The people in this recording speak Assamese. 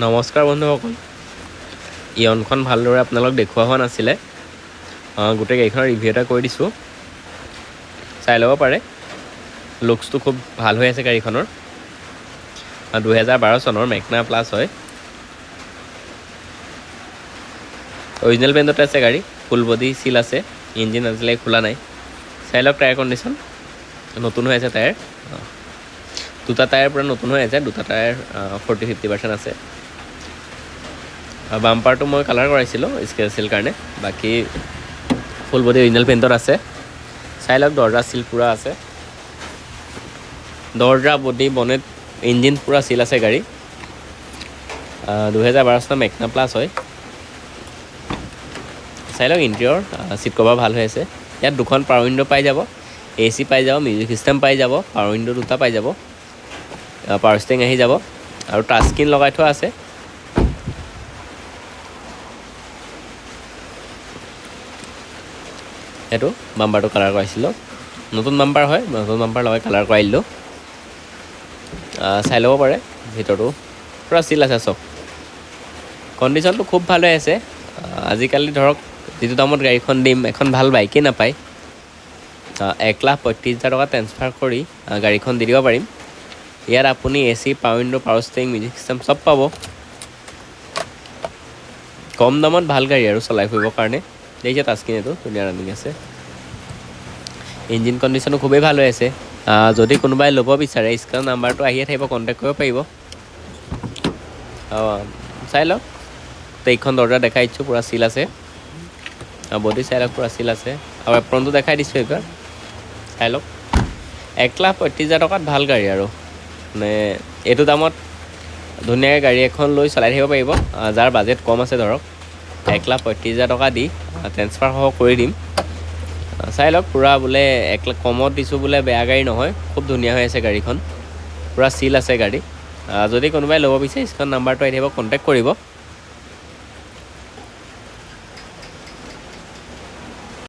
নমস্কাৰ বন্ধুসকল, ইয়নখন ভালদৰে আপোনালোক দেখুওৱা হোৱা নাছিলে। গোটেই গাড়ীখনৰ ৰিভিউ এটা কৰি দিছোঁ, চাই ল'ব পাৰে। লুকছটো খুব ভাল হৈ আছে গাড়ীখনৰ। 2012 চনৰ মেগনা প্লাছ হয়। অৰিজিনেল পেইণ্টতে আছে গাড়ী, ফুল বডি চিল আছে, ইঞ্জিন আজিলৈকে খোলা নাই। চাই লওক টায়াৰ কণ্ডিশ্যন, নতুন হৈ আছে টায়াৰ। দুটা টায়াৰ পূৰা নতুন হৈ আছে, দুটা টায়াৰ 40-50% আছে। বাম্পাৰটো মই কালাৰ কৰাইছিলোঁ স্কেচ আছিল কাৰণে, বাকী ফুল বডি অৰিজিনেল পেইণ্টত আছে। চাই লওক দৰ্জা চিল পূৰা আছে, দৰ্জা বডি বনেট ইঞ্জিন পূৰা চিল আছে গাড়ী। 2012 চনৰ মেগনা প্লাছ হয়। চাই লওক ইণ্টেৰিয়ৰ, চিট কভাৰ ভাল হৈ আছে। ইয়াত দুখন পাৱাৰ উইণ্ডো পাই যাব, AC পাই যাব, মিউজিক চিষ্টেম পাই যাব, পাৱাৰ উইণ্ডো দুটা পাই যাব, পাৱাৰ ষ্টিং আহি যাব আৰু টাচ স্ক্ৰীন লগাই থোৱা আছে। সেইটো বাম্পাৰটো কালাৰ কৰাইছিলোঁ, নতুন বাম্পাৰ হয়, নতুন বাম্পাৰ লগাই কালাৰ কৰাই দিলোঁ। চাই ল'ব পাৰে, ভিতৰটো পূৰা চিল আছে চব। কণ্ডিশ্যনটো খুব ভাল হৈ আছে। আজিকালি ধৰক যিটো দামত গাড়ীখন দিম, এখন ভাল বাইকেই নাপায়। 1,35,000 টকা ট্ৰেন্সফাৰ কৰি গাড়ীখন দি দিব পাৰিম। ইয়াত আপুনি AC, power window, power sting, music system চব পাব। কম দামত ভাল গাড়ী আৰু চলাই ফুৰিবৰ কাৰণে। দেখিছে টাচস্ক্ৰীন, এইটো ধুনীয়া ৰানিং আছে। ইঞ্জিন কণ্ডিশ্যনো খুবেই ভাল হৈ আছে। যদি কোনোবাই ল'ব বিচাৰে, স্ক্ৰীনৰ নাম্বাৰটো আহিয়ে থাকিব, কণ্টেক্ট কৰিব পাৰিব। চাই লওক, এইখন দৰ্জা দেখাই দিছোঁ, পূৰা চিল আছে। বডি চাই লওক, পূৰা চিল আছে। আৰু এপ্ৰনটো দেখাই দিছোঁ এইবাৰ, চাই লওক। 1,35,000 টকাত ভাল গাড়ী আৰু মানে এইটো দামত ধুনীয়াকৈ গাড়ী এখন লৈ চলাই থাকিব পাৰিব। যাৰ বাজেট কম আছে, ধৰক 1,35,000 টকা দি ট্ৰেন্সফাৰ সহ কৰি দিম। চাই লওক, পূৰা বোলে 1 লাখ কমত দিছোঁ বোলে বেয়া গাড়ী নহয়, খুব ধুনীয়া হৈ আছে গাড়ীখন, পূৰা চিল আছে গাড়ী। যদি কোনোবাই ল'ব বিচাৰে, স্ক্ৰীনৰ নাম্বাৰটো আহি থাকিব, কণ্টেক্ট কৰিব।